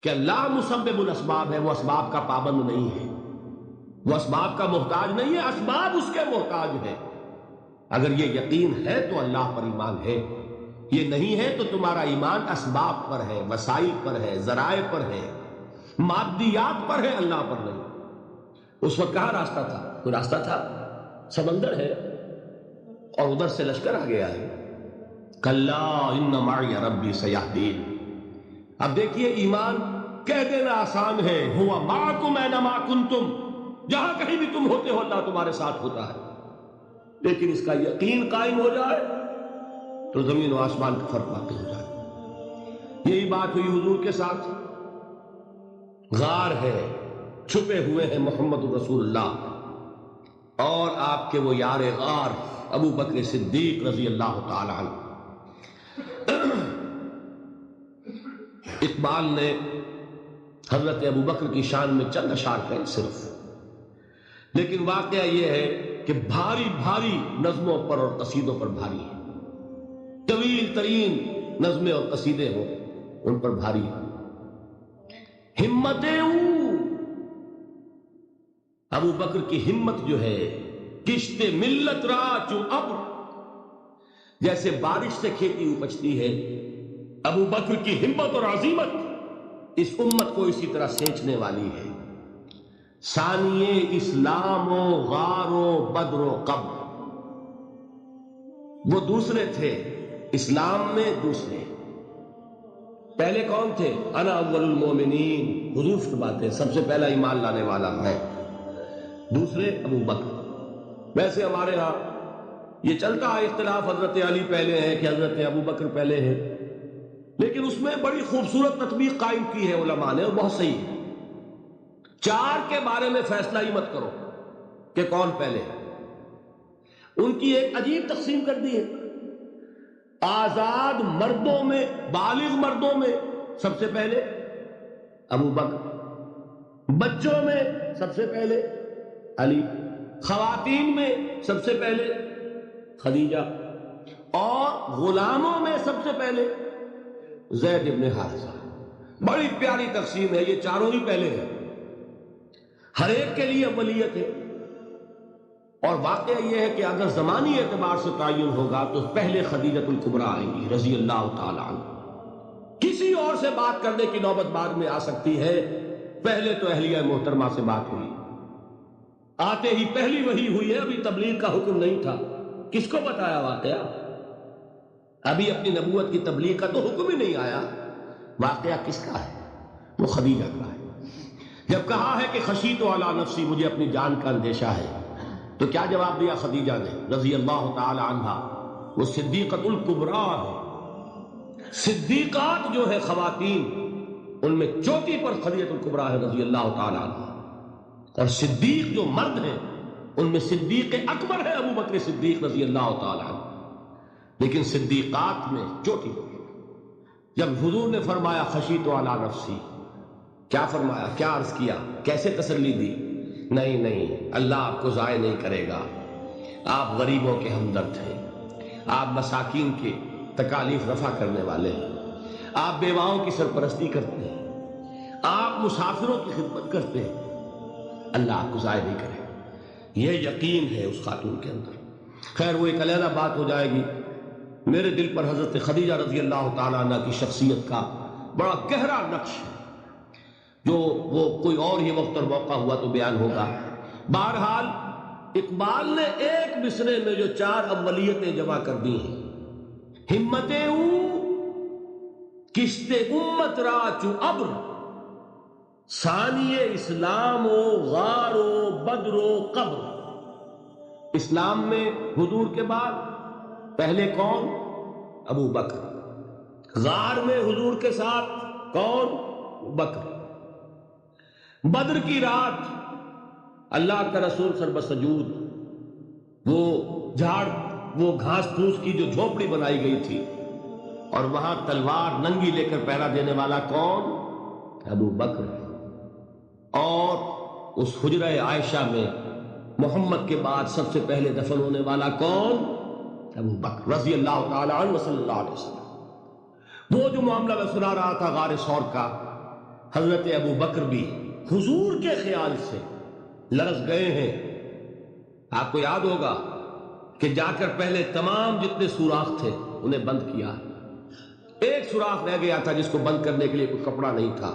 کہ اللہ مسبب الاسباب ہے، وہ اسباب کا پابند نہیں ہے، وہ اسباب کا محتاج نہیں ہے، اسباب اس کے محتاج ہے۔ اگر یہ یقین ہے تو اللہ پر ایمان ہے، یہ نہیں ہے تو تمہارا ایمان اسباب پر ہے، وسائل پر ہے، ذرائع پر ہے، مادیات پر ہے، اللہ پر نہیں۔ اس وقت کہاں راستہ تھا؟ کوئی راستہ تھا؟ سمندر ہے اور ادھر سے لشکر آ گیا ہے۔ کلا ان معی ربی سیہدین۔ اب دیکھیے ایمان کہہ دینا آسان ہے، ہوا معکم اینما کنتم، جہاں کہیں بھی تم ہوتے ہو اللہ تمہارے ساتھ ہوتا ہے، لیکن اس کا یقین قائم ہو جائے تو زمین و آسمان کا فرق واقع ہو جائے۔ یہی بات ہوئی حضور کے ساتھ۔ غار ہے، چھپے ہوئے ہیں محمد رسول اللہ اور آپ کے وہ یار غار ابو بکر صدیق رضی اللہ تعالی عنہ۔ اقبال نے حضرت ابو بکر کی شان میں چند اشعار کہیں صرف، لیکن واقعہ یہ ہے کہ بھاری بھاری نظموں پر اور قصیدوں پر بھاری ہے، طویل ترین نظمیں اور قصیدے ہوں ان پر بھاری ہے۔ ہمتیں ابو بکر کی ہمت جو ہے، کشت ملت را چو ابر، جیسے بارش سے کھیتی اپجتی ہے، ابو بکر کی ہمت اور عزیمت اس امت کو اسی طرح سینچنے والی ہے۔ ثانیے اسلام و غار و بدر و قبر، وہ دوسرے تھے اسلام میں، دوسرے پہلے کون تھے؟ انا اول المومنین، حضور فرماتے سب سے پہلا ایمان لانے والا میں، دوسرے ابو بکر۔ ویسے ہمارے ہاں یہ چلتا ہے اختلاف، حضرت علی پہلے ہیں کہ حضرت ابو بکر پہلے ہیں، لیکن اس میں بڑی خوبصورت تطبیق قائم کی ہے علماء نے اور بہت صحیح ہے۔ چار کے بارے میں فیصلہ ہی مت کرو کہ کون پہلے ہے، ان کی ایک عجیب تقسیم کر دی ہے۔ آزاد مردوں میں، بالغ مردوں میں سب سے پہلے ابو بکر، بچوں میں سب سے پہلے علی، خواتین میں سب سے پہلے خدیجہ، اور غلاموں میں سب سے پہلے زید ابن حارثہ۔ بڑی پیاری تقسیم ہے، یہ چاروں ہی پہلے ہیں، ہر ایک کے لیے اولیت ہے۔ اور واقعہ یہ ہے کہ اگر زمانی اعتبار سے تعین ہوگا تو پہلے خدیجہ الکبریٰ آئیں گی رضی اللہ تعالی عنہ، کسی اور سے بات کرنے کی نوبت بعد میں آ سکتی ہے، پہلے تو اہلیہ محترمہ سے بات ہوئی، آتے ہی پہلی وحی ہوئی ہے، ابھی تبلیغ کا حکم نہیں تھا، کس کو بتایا واقعہ؟ ابھی اپنی نبوت کی تبلیغ کا تو حکم ہی نہیں آیا، واقعہ کس کا ہے؟ وہ خدیجہ کا ہے۔ جب کہا ہے کہ خشیت علی نفسی، مجھے اپنی جان کا اندیشہ ہے، تو کیا جواب دیا خدیجہ نے رضی اللہ تعالی عنہا؟ وہ صدیقۃ الکبریٰ ہے، صدیقات جو ہے خواتین ان میں چوٹی پر خدیجہ الکبریٰ ہے رضی اللہ تعالی عنہا، اور صدیق جو مرد ہیں ان میں صدیق اکبر ہے ابو بکر صدیق رضی اللہ تعالی عنہ، لیکن صدیقات میں چوٹی پر۔ جب حضور نے فرمایا خشیت علی نفسی، کیا فرمایا؟ کیا عرض کیا؟ کیسے تسلی دی؟ نہیں نہیں، اللہ آپ کو ضائع نہیں کرے گا، آپ غریبوں کے ہمدرد ہیں، آپ مساکین کے تکالیف رفع کرنے والے ہیں، آپ بیواؤں کی سرپرستی کرتے ہیں، آپ مسافروں کی خدمت کرتے ہیں، اللہ آپ کو ضائع نہیں کرے گا۔ یہ یقین ہے اس خاتون کے اندر۔ خیر وہ ایک علیحدہ بات ہو جائے گی۔ میرے دل پر حضرت خدیجہ رضی اللہ تعالیٰ عنہ کی شخصیت کا بڑا گہرا نقش ہے، جو وہ کوئی اور ہی وقت اور موقع ہوا تو بیان ہوگا۔ بہرحال اقبال نے ایک مصرے میں جو چار اولیتیں جمع کر دی ہیں، ہمتیں کشت امت را چو ابر، ثانی اسلام و غار و بدر و قبر۔ اسلام میں حضور کے بعد پہلے کون؟ ابو بکر۔ غار میں حضور کے ساتھ کون؟ بکر۔ بدر کی رات اللہ کا رسول سر بسجود، وہ جھاڑ، وہ گھاس پھوس کی جو جھوپڑی بنائی گئی تھی، اور وہاں تلوار ننگی لے کر پہرا دینے والا کون؟ ابو بکر۔ اور اس حجرہ عائشہ میں محمد کے بعد سب سے پہلے دفن ہونے والا کون؟ ابو بکر رضی اللہ تعالی عنہ صلی اللہ علیہ وسلم۔ وہ جو معاملہ میں سنا رہا تھا غار ثور کا، حضرت ابو بکر بھی حضور کے خیال سے لرز گئے ہیں۔ آپ کو یاد ہوگا کہ جا کر پہلے تمام جتنے سوراخ تھے انہیں بند کیا، ایک سوراخ رہ گیا تھا جس کو بند کرنے کے لیے کوئی کپڑا نہیں تھا،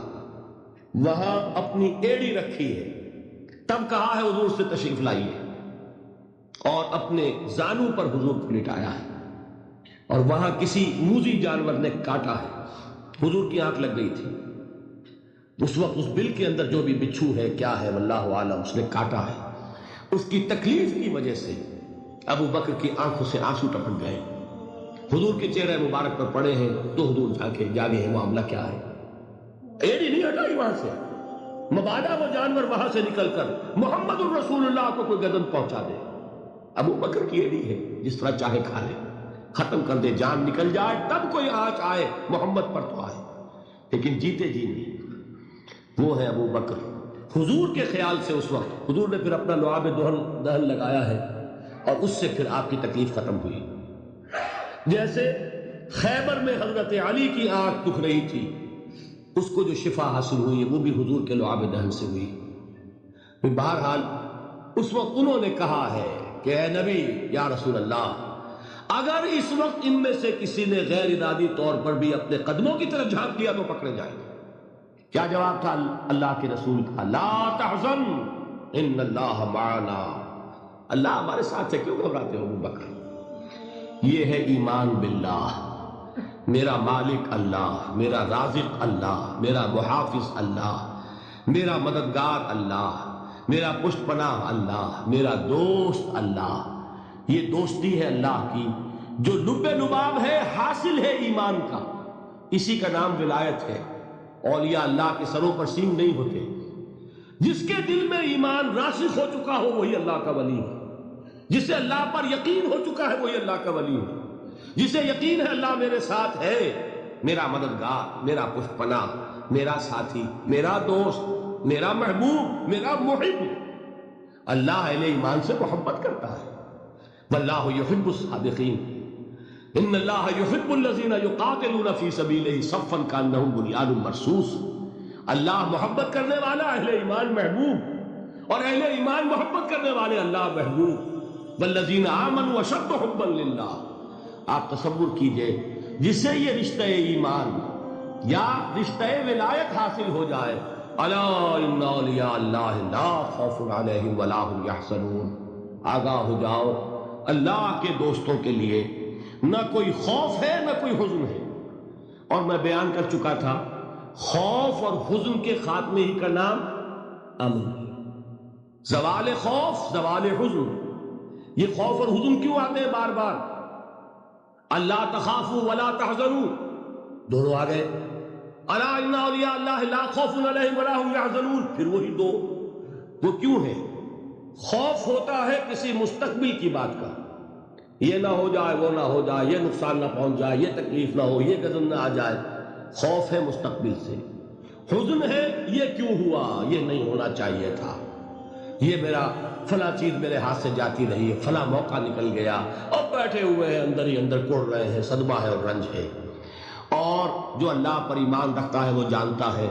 وہاں اپنی ایڑی رکھی ہے، تب کہا ہے حضور سے تشریف لائیے، اور اپنے زانوں پر حضور کو لٹایا ہے، اور وہاں کسی موذی جانور نے کاٹا ہے، حضور کی آنکھ لگ گئی تھی، اس وقت اس بل کے اندر جو بھی بچھو ہے کیا ہے واللہ عالم اس نے کاٹا ہے، اس کی تکلیف کی وجہ سے ابو بکر کی آنکھوں سے آنسو ٹپک گئے، حضور کے چہرے مبارک پر پڑے ہیں، تو حضور جاگے ہیں معاملہ کیا ہے، ایڑی نہیں ہٹائی وہاں سے، مبادا وہ جانور وہاں سے نکل کر محمد الرسول اللہ کو کوئی گدن پہنچا دے، ابو بکر کی ایڑی ہے، جس طرح چاہے کھا لے، ختم کر دے، جان نکل جائے تب کوئی آنچ آئے محمد پر تو آئے، لیکن جیتے جی نہیں۔ وہ ہے ابو بکر، حضور کے خیال سے اس وقت حضور نے پھر اپنا لعاب دہن لگایا ہے، اور اس سے پھر آپ کی تکلیف ختم ہوئی۔ جیسے خیبر میں حضرت علی کی آنکھ دکھ رہی تھی، اس کو جو شفا حاصل ہوئی ہے وہ بھی حضور کے لعاب دہن سے ہوئی۔ بہرحال اس وقت انہوں نے کہا ہے کہ اے نبی یا رسول اللہ، اگر اس وقت ان میں سے کسی نے غیر ارادی طور پر بھی اپنے قدموں کی طرف جھانک دیا تو پکڑے جائیں گے۔ کیا جواب تھا اللہ کے رسول کا؟ لا تحزن ان اللہ معنا، اللہ ہمارے ساتھ ہے، کیوں گھبراتے ہو ابو بکر؟ یہ ہے ایمان باللہ، میرا مالک اللہ، میرا رازق اللہ، میرا محافظ اللہ، میرا مددگار اللہ، میرا پشت پناہ اللہ، میرا دوست اللہ۔ یہ دوستی ہے اللہ کی جو لب لباب ہے، حاصل ہے ایمان کا، اسی کا نام ولایت ہے۔ اولیاء اللہ کے سروں پر سینگ نہیں ہوتے، جس کے دل میں ایمان راسخ ہو چکا ہو وہی اللہ کا ولی ہے، جسے اللہ پر یقین ہو چکا ہے وہی اللہ کا ولی ہے، جسے یقین ہے اللہ میرے ساتھ ہے، میرا مددگار، میرا پشت پناہ، میرا ساتھی، میرا دوست، میرا محبوب، میرا محب۔ اللہ اہل ایمان سے محبت کرتا ہے، واللہ یحب الصادقین، ان اللہ یحب الذین یقاتلون فی سبیلہ صفا کانہم بنیان مرصوص۔ اللہ محبت کرنے والا، اہل ایمان محبوب، اور اہل ایمان محبت کرنے والے اللہ محبوب۔ والذین آمنوا اشد حبا للہ۔ آپ تصور کیجئے جسے یہ رشتہ ایمان یا رشتہ ولایت حاصل ہو جائے، الا ان اولیاء اللہ لا خوف علیہم ولا هم یحزنون، آگاہ ہو جاؤ، اللہ کے دوستوں کے لیے نہ کوئی خوف ہے نہ کوئی حزن ہے۔ اور میں بیان کر چکا تھا خوف اور حزن کے خاتمے ہی کا نام امن، زوال خوف، زوال حزن۔ یہ خوف اور حزن کیوں آتے ہیں بار بار؟ اللہ تخافوا ولا تحزنوا، دونوں آ گئے، الا ان اولیاء اللہ لا خوف علیہم ولا هم یحزنون، پھر وہی دو۔ وہ کیوں ہے؟ خوف ہوتا ہے کسی مستقبل کی بات کا، یہ نہ ہو جائے، وہ نہ ہو جائے، یہ نقصان نہ پہنچ جائے، یہ تکلیف نہ ہو، یہ غضب نہ آ جائے، خوف ہے مستقبل سے۔ حزن ہے یہ کیوں ہوا، یہ نہیں ہونا چاہیے تھا، یہ میرا فلاں چیز میرے ہاتھ سے جاتی رہی ہے، فلاں موقع نکل گیا، اور بیٹھے ہوئے ہیں اندر ہی اندر کڑ رہے ہیں، صدمہ ہے اور رنج ہے۔ اور جو اللہ پر ایمان رکھتا ہے وہ جانتا ہے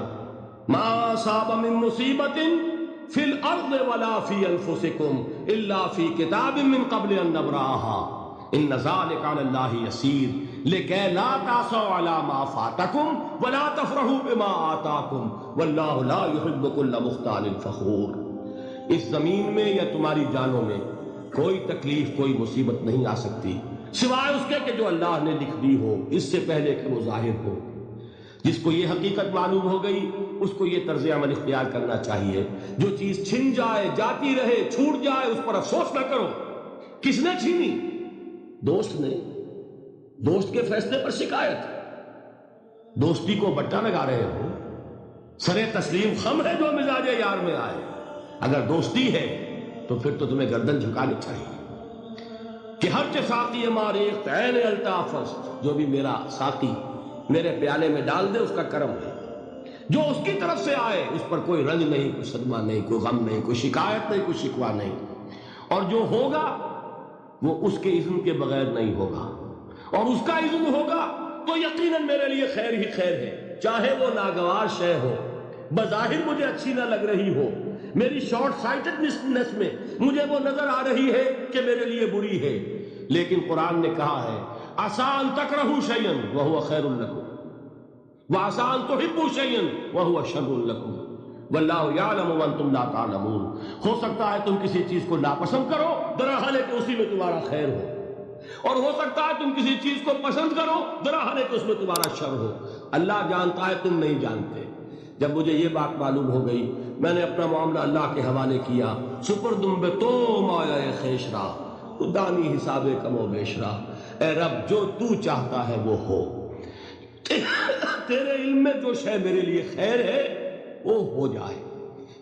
ما اصاب من مصیبت فی الارض ولا فی انفسکم الا فی کتاب من قبل ان نبرأها ان ذلک علی اللہ یسیر لکی لا تعصوا علی ما فاتکم ولا تفرحوا بما آتاکم واللہ لا یحب کل مختال فخور۔ اس زمین میں یا تمہاری جانوں میں کوئی تکلیف، کوئی مصیبت نہیں آ سکتی سوائے اس کے کہ جو اللہ نے لکھ دی ہو، اس سے پہلے کہ وہ ظاہر ہو۔ جس کو یہ حقیقت معلوم ہو گئی اس کو یہ طرز عمل اختیار کرنا چاہیے، جو چیز چھن جائے، جاتی رہے، چھوٹ جائے، اس پر افسوس نہ کرو۔ کس نے چھینی؟ دوست نے، دوست کے فیصلے پر شکایت، دوستی کو بٹا لگا رہے ہو، سرے تسلیم خم ہے جو مزاج یار میں آئے۔ اگر دوستی ہے تو پھر تو تمہیں گردن جھکانی چاہیے کہ ہر چہ ساقی ماریخ عین الطافس، جو بھی میرا ساقی میرے پیالے میں ڈال دے اس کا کرم ہے، جو اس کی طرف سے آئے اس پر کوئی رنج نہیں، کوئی صدمہ نہیں، کوئی غم نہیں، کوئی شکایت نہیں، کوئی شکوہ نہیں، اور جو ہوگا وہ اس کے اذن کے بغیر نہیں ہوگا، اور اس کا اذن ہوگا تو یقیناً میرے لیے خیر ہی خیر ہے، چاہے وہ ناگوار شے ہو، بظاہر مجھے اچھی نہ لگ رہی ہو، میری شارٹ سائٹڈنس میں مجھے وہ نظر آ رہی ہے کہ میرے لیے بری ہے، لیکن قرآن نے کہا ہے عسیٰ ان تکرہوا شیئا وہو خیر لکم وعسیٰ ان تحبوا شیئا وہو شر لکم واللہ یعلم وانتم لا تعلمون۔ ہو سکتا ہے تم کسی چیز کو ناپسند کرو، دراحال ہے کہ اسی میں تمہارا خیر ہو، اور ہو سکتا ہے تم کسی چیز کو پسند کرو، دراحال ہے کہ اس میں تمہارا شر ہو۔ اللہ جانتا ہے، تم نہیں جانتے۔ جب مجھے یہ بات معلوم ہو گئی، میں نے اپنا معاملہ اللہ کے حوالے کیا۔ سپردم بے تو مایا خیش را دانی حساب کم و بیش را، اے رب جو تو چاہتا ہے وہ ہو، تیرے علم میں جو شے میرے لیے خیر ہے وہ ہو جائے،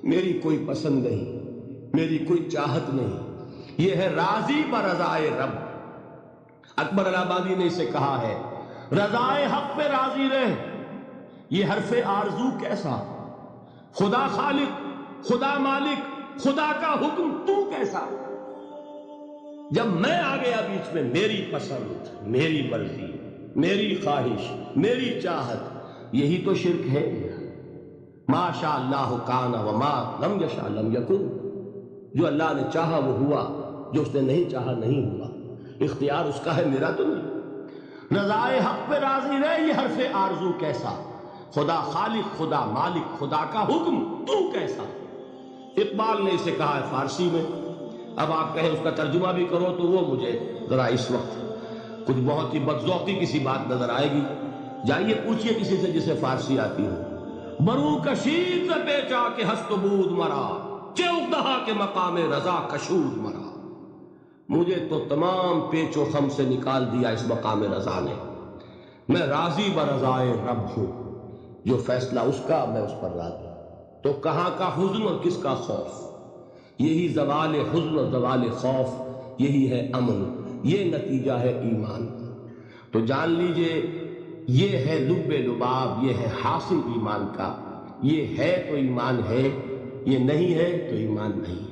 میری کوئی پسند نہیں، میری کوئی چاہت نہیں، یہ ہے راضی برضائے رب۔ اکبر الہآبادی نے اسے کہا ہے رضائے حق پہ راضی رہ، یہ حرف آرزو کیسا، خدا خالق، خدا مالک، خدا کا حکم تو کیسا۔ جب میں آ گیا بیچ میں، میری پسند، میری مرضی، میری خواہش، میری چاہت، یہی تو شرک ہے۔ ما شاء اللہ کان وما لم یشاء لم یکن، جو اللہ نے چاہا وہ ہوا، جو اس نے نہیں چاہا نہیں ہوا، اختیار اس کا ہے، میرا تو نہیں۔ رضائے حق پہ راضی رہے، یہ حرف آرزو کیسا، خدا خالق، خدا مالک، خدا کا حکم تو کیسا۔ اقبال نے اسے کہا ہے فارسی میں، اب آپ کہیں اس کا ترجمہ بھی کرو تو وہ مجھے ذرا اس وقت کچھ بہت ہی بدذوقی کسی بات نظر آئے گی۔ جائیے پوچھئے کسی سے جسے فارسی آتی ہو۔ برو کشید ز پیچا کے ہست و بود مرا، چے اقدہا کے مقام رضا کشود مرا۔ مجھے تو تمام پیچ و خم سے نکال دیا اس مقام رضا نے، میں راضی برضائے رب ہوں، جو فیصلہ اس کا میں اس پر راضی۔ تو کہاں کا حزن اور کس کا خوف، یہی زوال حزن اور زوال خوف، یہی ہے امن، یہ نتیجہ ہے ایمان۔ تو جان لیجئے یہ ہے لب لباب، یہ ہے حاصل ایمان کا، یہ ہے تو ایمان ہے، یہ نہیں ہے تو ایمان نہیں۔